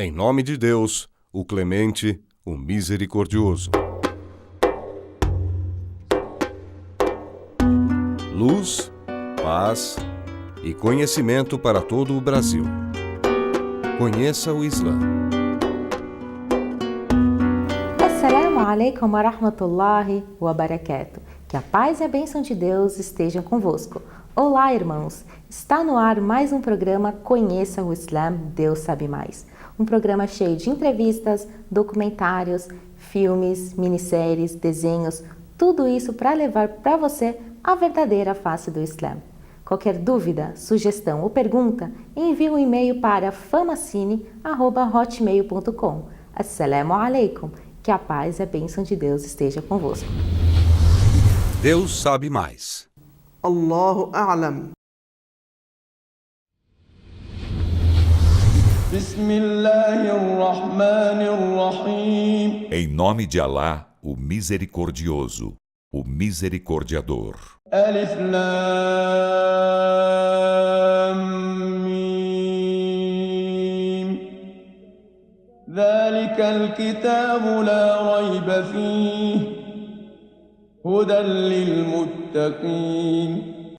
Em nome de Deus, o Clemente, o Misericordioso. Luz, paz e conhecimento para todo o Brasil. Conheça o Islã. Assalamu alaikum wa rahmatullahi wa barakatuh. Que a paz e a bênção de Deus estejam convosco. Olá, irmãos! Está no ar mais um programa Conheça o Islã, Deus Sabe Mais. Um programa cheio de entrevistas, documentários, filmes, minisséries, desenhos, tudo isso para levar para você a verdadeira face do Islã. Qualquer dúvida, sugestão ou pergunta, envie um e-mail para famacine@hotmail.com. Assalamu alaikum. Que a paz e a bênção de Deus esteja convosco. Deus sabe mais. Allahu a'lam. Bismillahirrahmanirrahim. Em nome de Alá, o Misericordioso, o Misericordiador. Alif Lam Mim. ذلك الكتاب لا ريب فيه هدى للمتقين.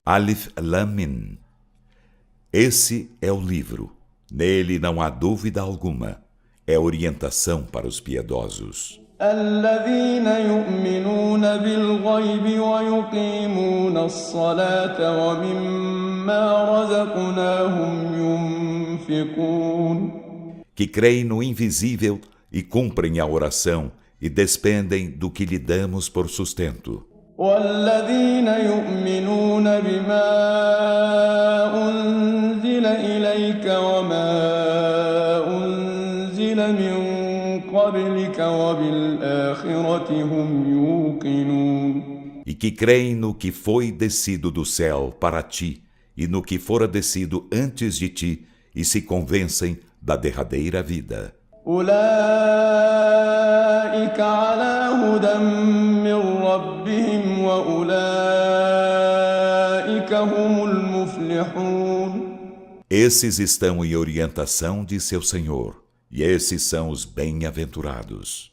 Alif Lam Mim. Esse é o livro. Nele não há dúvida alguma. É orientação para os piedosos. الذين يؤمنون بالغيب ويقيمون الصلاة ومما رزقناهم ينفقون. Que creem no invisível e cumprem a oração e despendem do que lhe damos por sustento. والذين يؤمنون بما أنزل إليك وما أنزل من قبلك وبالآخرة هم يوقنون. E que creem no que foi descido do céu para ti e no que fora descido antes de ti e se convencem da derradeira vida. أولئك على هدى من ربهم وأولئك هم المفلحون. Esses estão em orientação de seu Senhor, e esses são os bem-aventurados.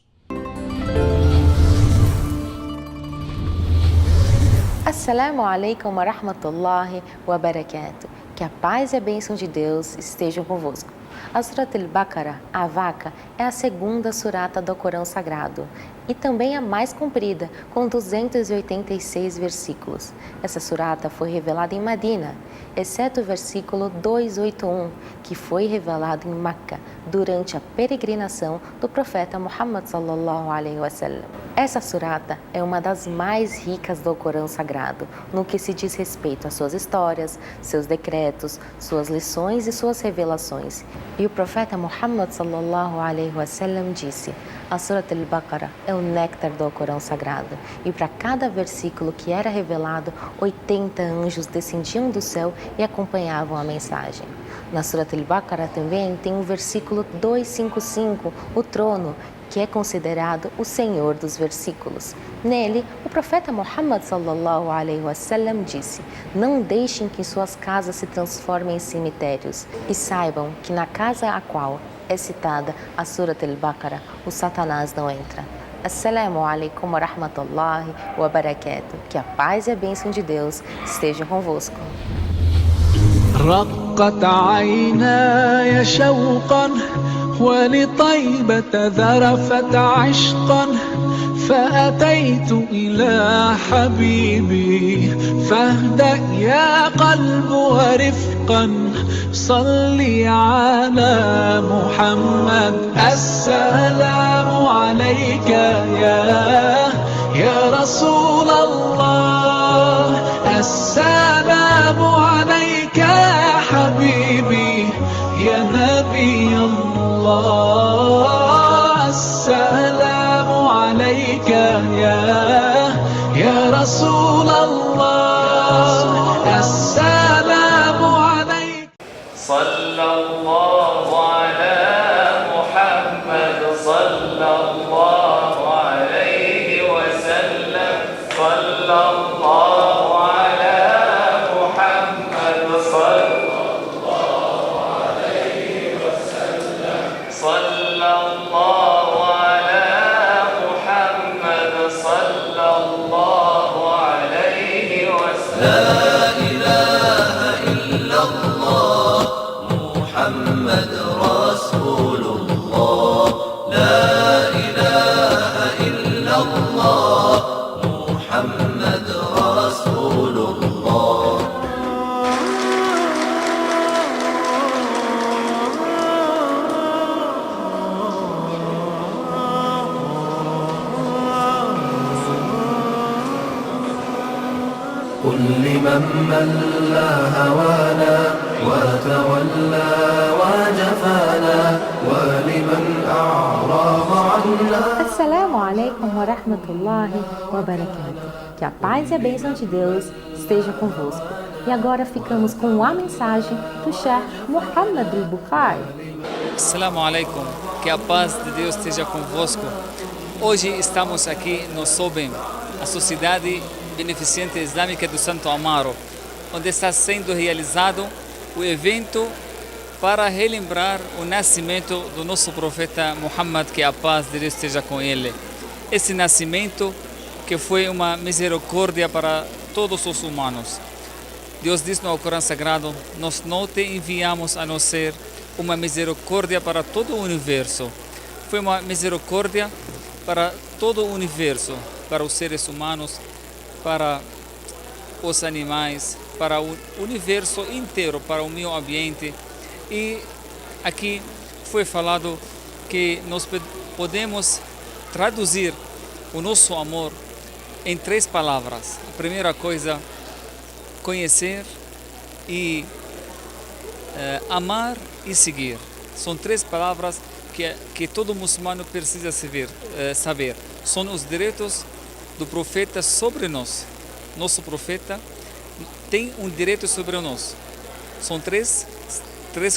Assalamu alaikum wa rahmatullahi wa barakatuh. Que a paz e a bênção de Deus estejam convosco. A Surat al-Baqarah, a vaca, é a segunda surata do Corão Sagrado e também a mais comprida, com 286 versículos. Essa surata foi revelada em Madina, exceto o versículo 281, que foi revelado em Meca durante a peregrinação do profeta Muhammad sallallahu alaihi wasallam. Essa surata é uma das mais ricas do Corão Sagrado, no que se diz respeito às suas histórias, seus decretos, suas lições e suas revelações. E o profeta Muhammad sallallahu alaihi wasallam disse: a Surat al-Baqarah é o néctar do Corão Sagrado, e para cada versículo que era revelado, 80 anjos descendiam do céu e acompanhavam a mensagem. Na Surat al-Baqarah também tem o versículo 255, o trono, que é considerado o senhor dos versículos. Nele, o profeta Muhammad sallallahu alaihi wasallam disse: não deixem que suas casas se transformem em cemitérios, e saibam que na casa a qual é citada a Surat al-Baqarah, o Satanás não entra. Assalamu alaikum wa rahmatullahi wa barakatuh. Que a paz e a bênção de Deus estejam convosco. رقت عيناي شوقا ولطيبة ذرفت عشقا فأتيت إلى حبيبي فاهدأ يا قلب ورفقا صلي على محمد. السلام عليك يا رسول الله. السلام عليك يا حبيبي يا نبي الله. السلام عليك يا رسول الله. السلام عليك. صلى الله على محمد صلى الله عليه وسلم. صلى الله على محمد صلى الله عليه وسلم. صلى محمد رسول الله لا إله إلا الله محمد رسول الله قل لمن ملا هوانا وتولى وجفانا ولمن أعرض عنا. Assalamu alaikum wa rahmatullahi wa barakatuh. Que a paz e a bênção de Deus esteja convosco. E agora ficamos com a mensagem do Sheikh Muhammad al-Bukhari. Assalamu alaikum. Que a paz de Deus esteja convosco. Hoje estamos aqui no SOBEM, a Sociedade Beneficente Islâmica do Santo Amaro, onde está sendo realizado o evento para relembrar o nascimento do nosso profeta Muhammad, que a paz de Deus esteja com ele. Esse nascimento que foi uma misericórdia para todos os humanos. Deus diz no Alcorão Sagrado: nós não te enviamos a não ser uma misericórdia para todo o universo. Foi uma misericórdia para todo o universo, para os seres humanos, para os animais, para o universo inteiro, para o meio ambiente. E aqui foi falado que nós podemos traduzir o nosso amor em 3 palavras. A primeira coisa, conhecer, e amar e seguir. São 3 palavras que todo muçulmano precisa saber. São os direitos do profeta sobre nós. Nosso profeta tem um direito sobre nós. São três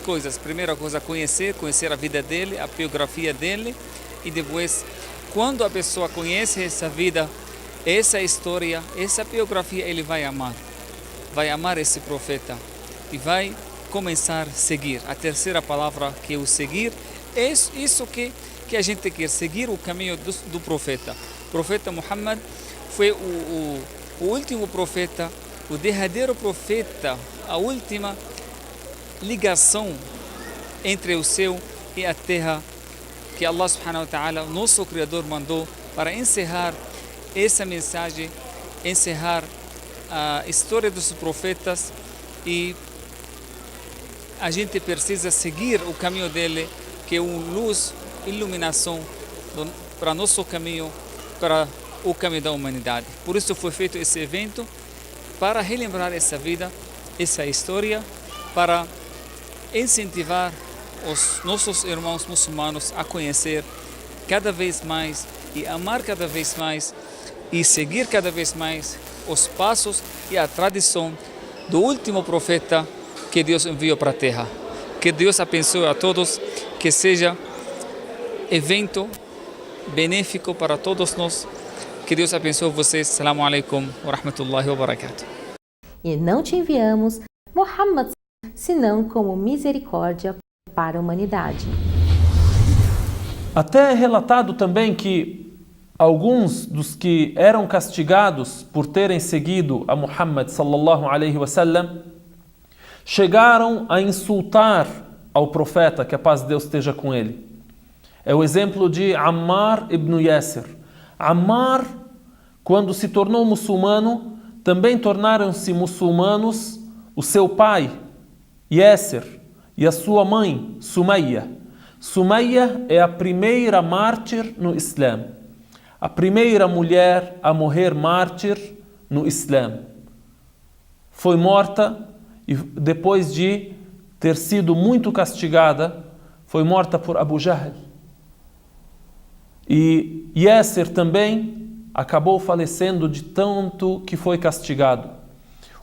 coisas. Primeira coisa, conhecer a vida dele, a biografia dele, e depois, quando a pessoa conhece essa vida, essa história, essa biografia, ele vai amar esse profeta e vai começar a seguir. A terceira palavra, que é o seguir, é isso que a gente quer, seguir o caminho do profeta. O profeta Muhammad foi o último profeta, o derradeiro profeta, a última ligação entre o céu e a terra, que Allah subhanahu wa ta'ala, nosso Criador, mandou para encerrar essa mensagem, encerrar a história dos profetas, e a gente precisa seguir o caminho dele, que é uma luz, iluminação para nosso caminho, para o caminho da humanidade. Por isso foi feito esse evento, para relembrar essa vida, essa história, para incentivar os nossos irmãos muçulmanos a conhecer cada vez mais e amar cada vez mais e seguir cada vez mais os passos e a tradição do último profeta que Deus enviou para a terra. Que Deus abençoe a todos, que seja evento benéfico para todos nós. Que Deus abençoe vocês. Assalamu alaikum wa rahmatullahi wa barakatuh. E não te enviamos, Muhammad, senão como misericórdia para a humanidade. Até é relatado também que alguns dos que eram castigados por terem seguido a Muhammad sallallahu alaihi wasallam chegaram a insultar ao profeta, que a paz de Deus esteja com ele. É o exemplo de Ammar ibn Yasir. Ammar, quando se tornou muçulmano, também tornaram-se muçulmanos o seu pai, Yasir, e a sua mãe, Sumayya. Sumayya é a primeira mártir no Islã, a primeira mulher a morrer mártir no Islã. Foi morta e depois de ter sido muito castigada, foi morta por Abu Jahl. E Yasir também acabou falecendo de tanto que foi castigado.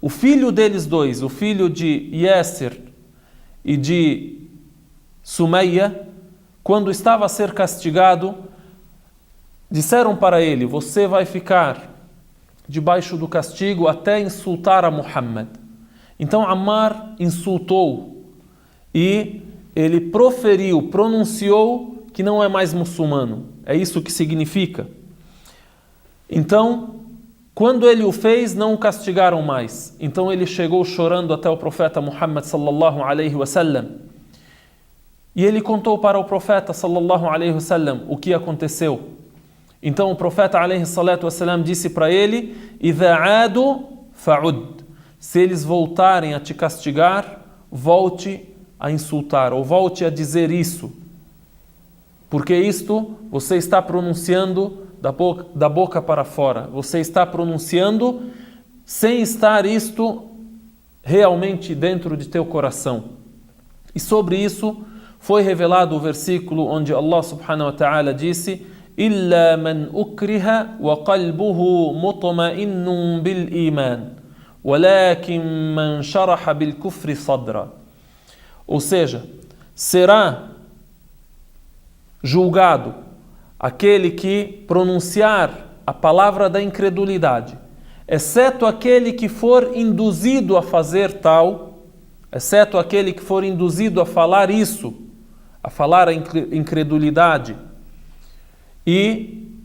O filho deles dois, o filho de Yasir e de Sumayya, quando estava a ser castigado, disseram para ele: você vai ficar debaixo do castigo até insultar a Muhammad. Então Ammar insultou e ele pronunciou que não é mais muçulmano. É isso que significa. Então, quando ele o fez, não o castigaram mais. Então ele chegou chorando até o profeta Muhammad sallallahu alaihi wasallam E ele contou para o profeta sallallahu alaihi wasallam o que aconteceu. Então o profeta alaihi salatu wasallam disse para ele: "Idha aadu fa'ud." Se eles voltarem a te castigar, volte a insultar, ou volte a dizer isso. Porque isto você está pronunciando da boca para fora. Você está pronunciando sem estar isto realmente dentro de teu coração. E sobre isso foi revelado o versículo onde Allah subhanahu wa ta'ala disse: "Illa man ukriha wa qalbuhu mutma'innun bil iman, walakin man sharaha bil kufri sadra." Ou seja, será julgado aquele que pronunciar a palavra da incredulidade, exceto aquele que for induzido a fazer tal, exceto aquele que for induzido a falar isso, a falar a incredulidade, e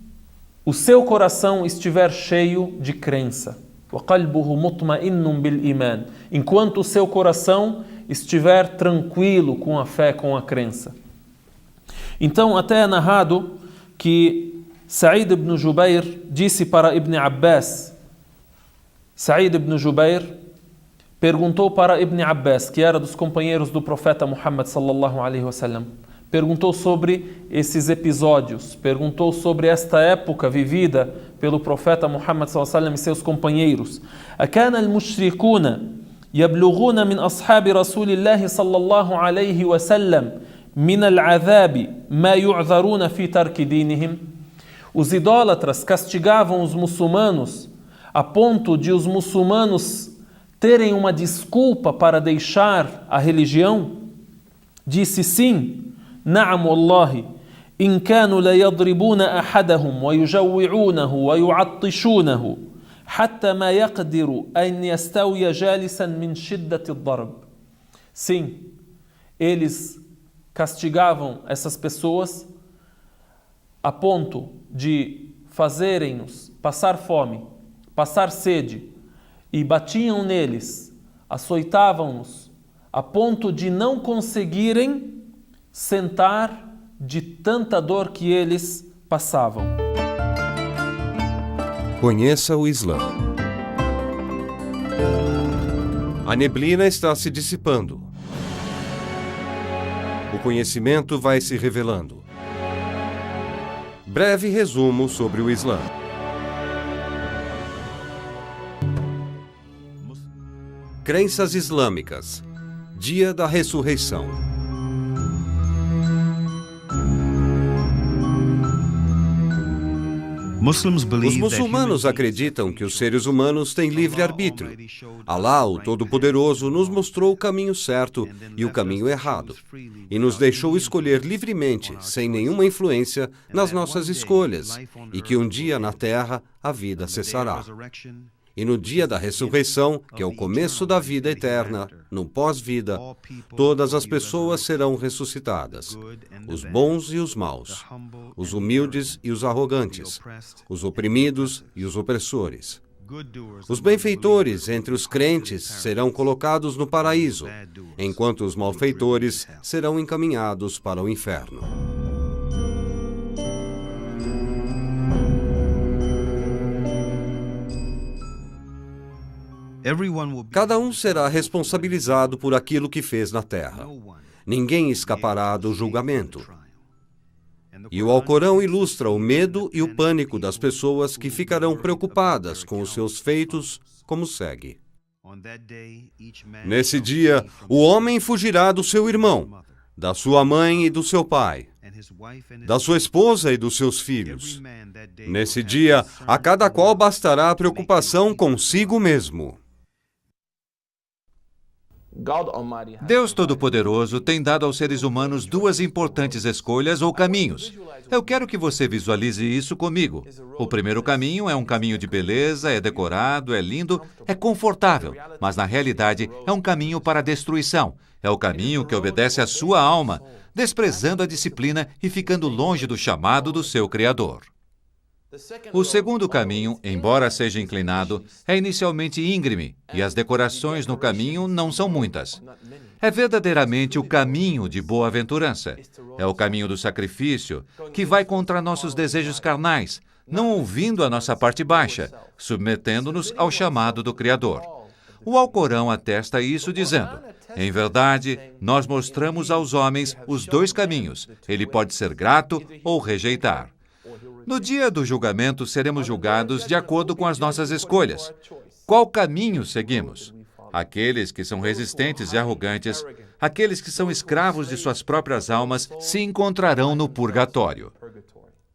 o seu coração estiver cheio de crença. وَقَلْبُهُ مُطْمَئِنٌ بِالْإِيمَانِ. Enquanto o seu coração estiver tranquilo com a fé, com a crença. Então, até é narrado que Sa'id ibn Jubair disse para Ibn Abbas, Sa'id ibn Jubair perguntou para Ibn Abbas, que era dos companheiros do profeta Muhammad sallallahu alaihi wasallam, perguntou sobre esses episódios, perguntou sobre esta época vivida pelo profeta Muhammad sallallahu alaihi wasallam e seus companheiros. أَكَانَ الْمُشْرِكُونَ يَبْلُغُونَ مِنْ أَصْحَابِ رَسُولِ اللَّهِ صلى الله عليه وسلم من العذاب ما يعذرون في ترك دينهم. Os idólatras castigavam os muçulmanos a ponto de os muçulmanos terem uma desculpa para deixar a religião? Disse sim, نعم والله إن كانوا ليضربون أحدهم ويجوعونه ويعطشونه حتى ما يقدر أن يستوي جالسا من شدة الضرب. Sim, eles castigavam essas pessoas a ponto de fazerem-nos passar fome, passar sede, e batiam neles, açoitavam-nos, a ponto de não conseguirem sentar de tanta dor que eles passavam. Conheça o Islã. A neblina está se dissipando. O conhecimento vai se revelando. Breve resumo sobre o Islã. Crenças islâmicas. Dia da ressurreição. Os muçulmanos acreditam que os seres humanos têm livre-arbítrio. Alá, o Todo-Poderoso, nos mostrou o caminho certo e o caminho errado, e nos deixou escolher livremente, sem nenhuma influência nas nossas escolhas, e que um dia na Terra a vida cessará. E no dia da ressurreição, que é o começo da vida eterna, no pós-vida, todas as pessoas serão ressuscitadas, os bons e os maus, os humildes e os arrogantes, os oprimidos e os opressores. Os benfeitores entre os crentes serão colocados no paraíso, enquanto os malfeitores serão encaminhados para o inferno. Cada um será responsabilizado por aquilo que fez na terra. Ninguém escapará do julgamento. E o Alcorão ilustra o medo e o pânico das pessoas que ficarão preocupadas com os seus feitos, como segue. Nesse dia, o homem fugirá do seu irmão, da sua mãe e do seu pai, da sua esposa e dos seus filhos. Nesse dia, a cada qual bastará a preocupação consigo mesmo. Deus Todo-Poderoso tem dado aos seres humanos duas importantes escolhas ou caminhos. Eu quero que você visualize isso comigo. O primeiro caminho é um caminho de beleza, é decorado, é lindo, é confortável, mas na realidade é um caminho para a destruição. É o caminho que obedece à sua alma, desprezando a disciplina e ficando longe do chamado do seu Criador. O segundo caminho, embora seja inclinado, é inicialmente íngreme e as decorações no caminho não são muitas. É verdadeiramente o caminho de boa-aventurança. É o caminho do sacrifício, que vai contra nossos desejos carnais, não ouvindo a nossa parte baixa, submetendo-nos ao chamado do Criador. O Alcorão atesta isso dizendo: em verdade, nós mostramos aos homens os dois caminhos. Ele pode ser grato ou rejeitar. No dia do julgamento, seremos julgados de acordo com as nossas escolhas. Qual caminho seguimos? Aqueles que são resistentes e arrogantes, aqueles que são escravos de suas próprias almas, se encontrarão no purgatório.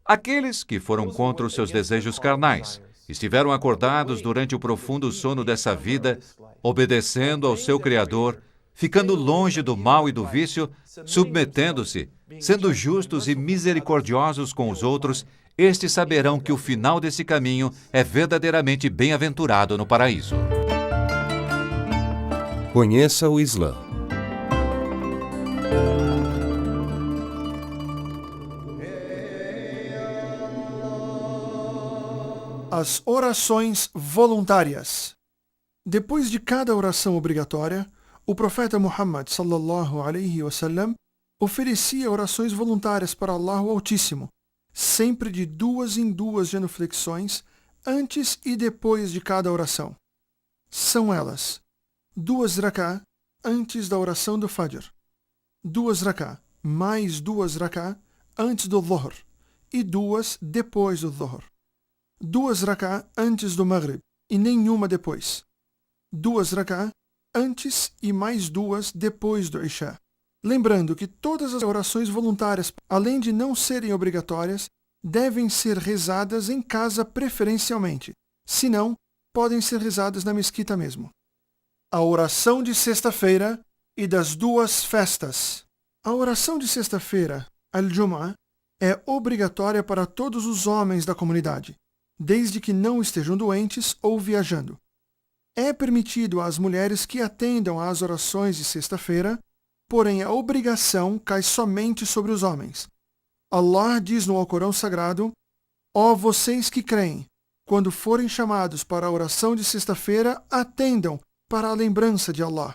Aqueles que foram contra os seus desejos carnais, estiveram acordados durante o profundo sono dessa vida, obedecendo ao seu Criador, ficando longe do mal e do vício, submetendo-se, sendo justos e misericordiosos com os outros, estes saberão que o final desse caminho é verdadeiramente bem-aventurado no paraíso. Conheça o Islã. As orações voluntárias. Depois de cada oração obrigatória, o profeta Muhammad sallallahu alaihi wasallam oferecia orações voluntárias para Allah o Altíssimo, sempre de 2 em 2 genuflexões, antes e depois de cada oração. São elas: 2 rak'ah antes da oração do Fajr, 2 rak'ah mais 2 rak'ah antes do Dhuhr e 2 depois do Dhuhr, 2 rak'ah antes do Maghrib e nenhuma depois, 2 rak'ah antes e mais 2 depois do Isha. Lembrando que todas as orações voluntárias, além de não serem obrigatórias, devem ser rezadas em casa preferencialmente. Se não, podem ser rezadas na mesquita mesmo. A oração de sexta-feira e das 2 festas. A oração de sexta-feira, Al-Jum'ah, é obrigatória para todos os homens da comunidade, desde que não estejam doentes ou viajando. É permitido às mulheres que atendam às orações de sexta-feira, porém a obrigação cai somente sobre os homens. Allah diz no Alcorão Sagrado: ó vocês que creem, quando forem chamados para a oração de sexta-feira, atendam para a lembrança de Allah.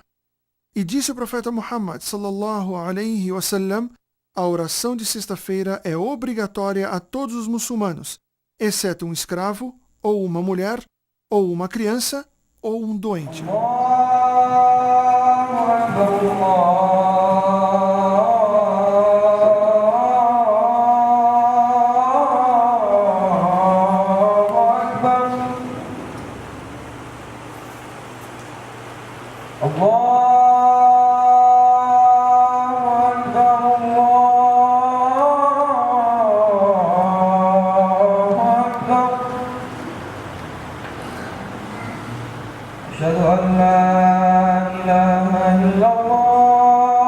E disse o profeta Muhammad sallallahu alaihi wasallam: a oração de sexta-feira é obrigatória a todos os muçulmanos, exceto um escravo, ou uma mulher, ou uma criança, ou um doente. أشهد أن لا إله إلا الله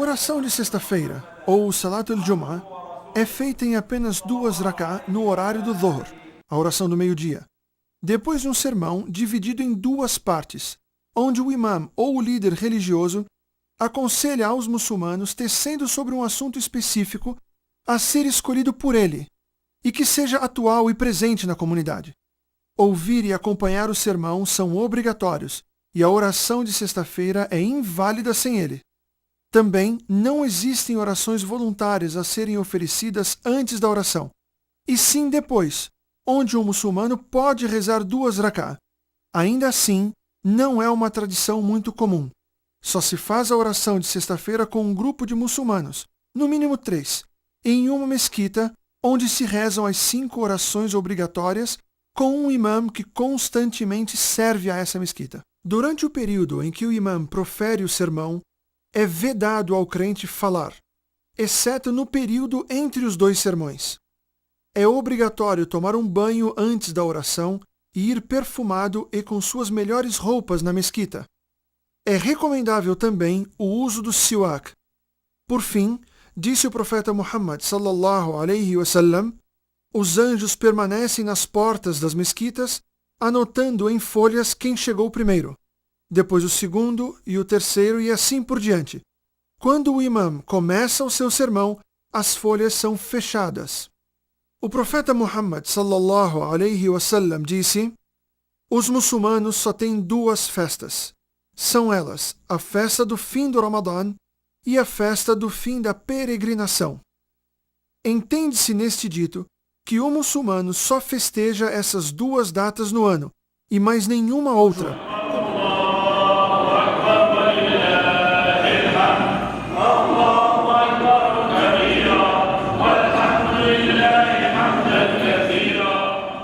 oração de sexta-feira, ou Salat al-Jum'ah, é feita em apenas 2 rak'ah no horário do Dhuhr, a oração do meio-dia, depois de um sermão dividido em 2 partes, onde o imam ou o líder religioso aconselha aos muçulmanos tecendo sobre um assunto específico a ser escolhido por ele e que seja atual e presente na comunidade. Ouvir e acompanhar o sermão são obrigatórios e a oração de sexta-feira é inválida sem ele. Também não existem orações voluntárias a serem oferecidas antes da oração, e sim depois, onde um muçulmano pode rezar 2 rak'ah. Ainda assim, não é uma tradição muito comum. Só se faz a oração de sexta-feira com um grupo de muçulmanos, no mínimo 3, em uma mesquita, onde se rezam as 5 orações obrigatórias com um imam que constantemente serve a essa mesquita. Durante o período em que o imam profere o sermão, é vedado ao crente falar, exceto no período entre os 2 sermões. É obrigatório tomar um banho antes da oração e ir perfumado e com suas melhores roupas na mesquita. É recomendável também o uso do siwak. Por fim, disse o profeta Muhammad sallallahu alaihi wasallam, os anjos permanecem nas portas das mesquitas, anotando em folhas quem chegou primeiro, depois o segundo e o terceiro e assim por diante. Quando o imam começa o seu sermão, as folhas são fechadas. O profeta Muhammad sallallahu alaihi wasallam disse, os muçulmanos só têm 2 festas. São elas a festa do fim do Ramadã e a festa do fim da peregrinação. Entende-se neste dito que o muçulmano só festeja essas 2 datas no ano e mais nenhuma outra.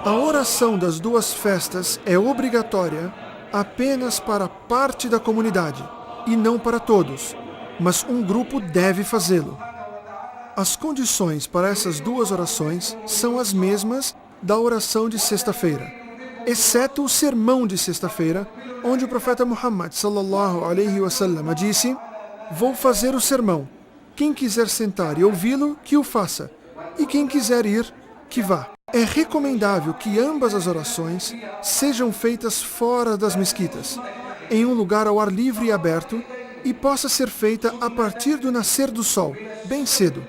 A oração das 2 festas é obrigatória apenas para parte da comunidade e não para todos, mas um grupo deve fazê-lo. As condições para essas 2 orações são as mesmas da oração de sexta-feira, exceto o sermão de sexta-feira, onde o profeta Muhammad sallallahu alaihi wasallam disse, vou fazer o sermão. Quem quiser sentar e ouvi-lo, que o faça, e quem quiser ir, que vá. É recomendável que ambas as orações sejam feitas fora das mesquitas, em um lugar ao ar livre e aberto, e possa ser feita a partir do nascer do sol, bem cedo.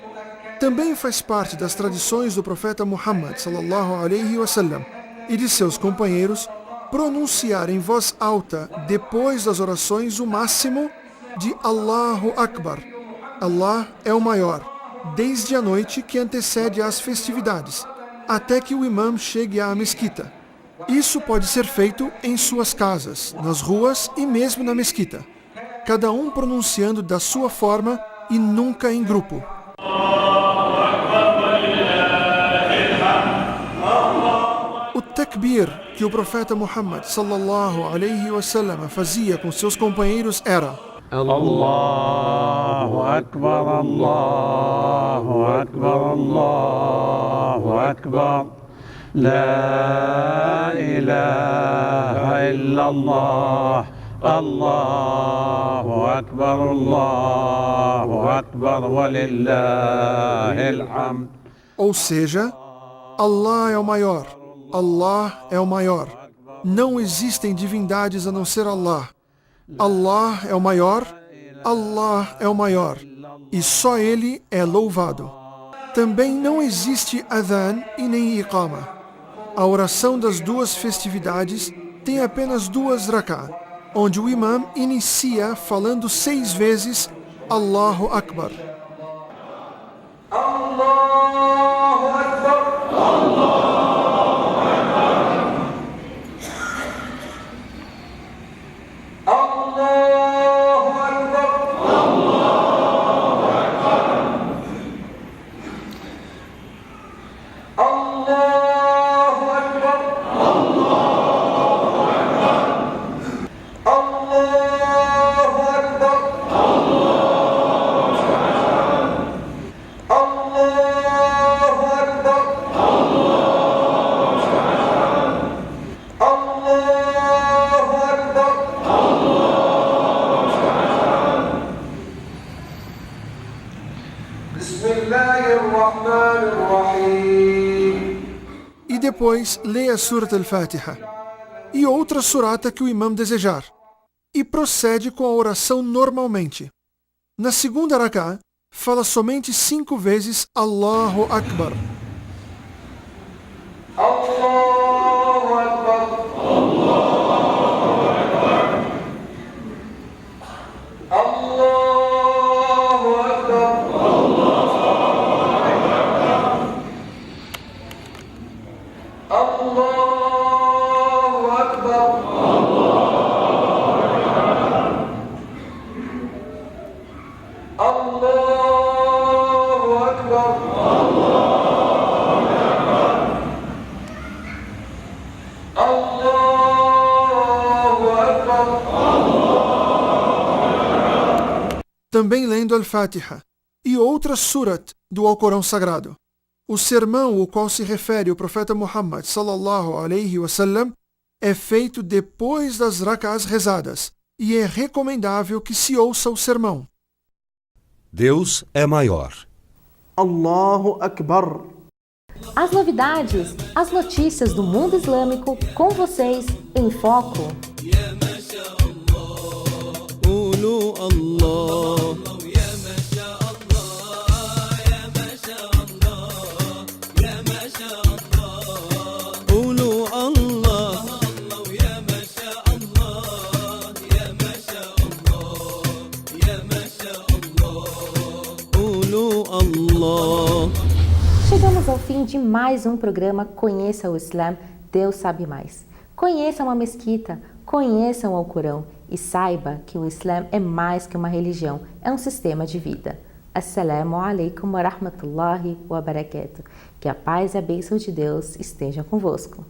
Também faz parte das tradições do profeta Muhammad sallallahu alaihi wasallam e de seus companheiros pronunciar em voz alta, depois das orações, o máximo de Allahu Akbar. Allah é o maior, desde a noite que antecede às festividades, até que o imam chegue à mesquita. Isso pode ser feito em suas casas, nas ruas e mesmo na mesquita, cada um pronunciando da sua forma e nunca em grupo. O takbir que o profeta Muhammad sallallahu alaihi wasallam fazia com seus companheiros era Allahu Akbar, Allahu Akbar, Allahu Akbar, La ilaha illallah, Allahu Akbar, Allahu Akbar, walillahil hamd. Ou seja, Allah é o maior, Allah é o maior. Não existem divindades a não ser Allah. Allah é o maior, Allah é o maior, e só Ele é louvado. Também não existe adhan e nem iqama. A oração das 2 festividades tem apenas 2 rak'ah, onde o imam inicia falando 6 vezes Allahu Akbar. Allahu Akbar, Allahu Allah Depois, leia Surat al-Fatiha e outra surata que o imam desejar, e procede com a oração normalmente. Na segunda rak'ah, fala somente 5 vezes Allahu Akbar. Allahu Akbar. Allahu Akbar. Allahu Akbar. Allahu Akbar. Allahu Akbar. Allahu Akbar. Também lendo al-Fatiha e outras surat do Alcorão Sagrado. O sermão ao qual se refere o profeta Muhammad sallallahu alaihi wasallam é feito depois das rak'ahs rezadas e é recomendável que se ouça o sermão. Deus é maior. Allahu Akbar. As novidades, as notícias do mundo islâmico com vocês em Foco. Chegamos ao fim de mais um programa Conheça o Islã, Deus Sabe Mais. Conheça uma mesquita, conheça o Alcorão e saiba que o Islã é mais que uma religião, é um sistema de vida. Assalamu alaikum wa rahmatullahi wa barakatuh. Que a paz e a bênção de Deus estejam convosco.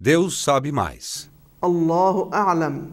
Deus sabe mais. Allahu A'lam.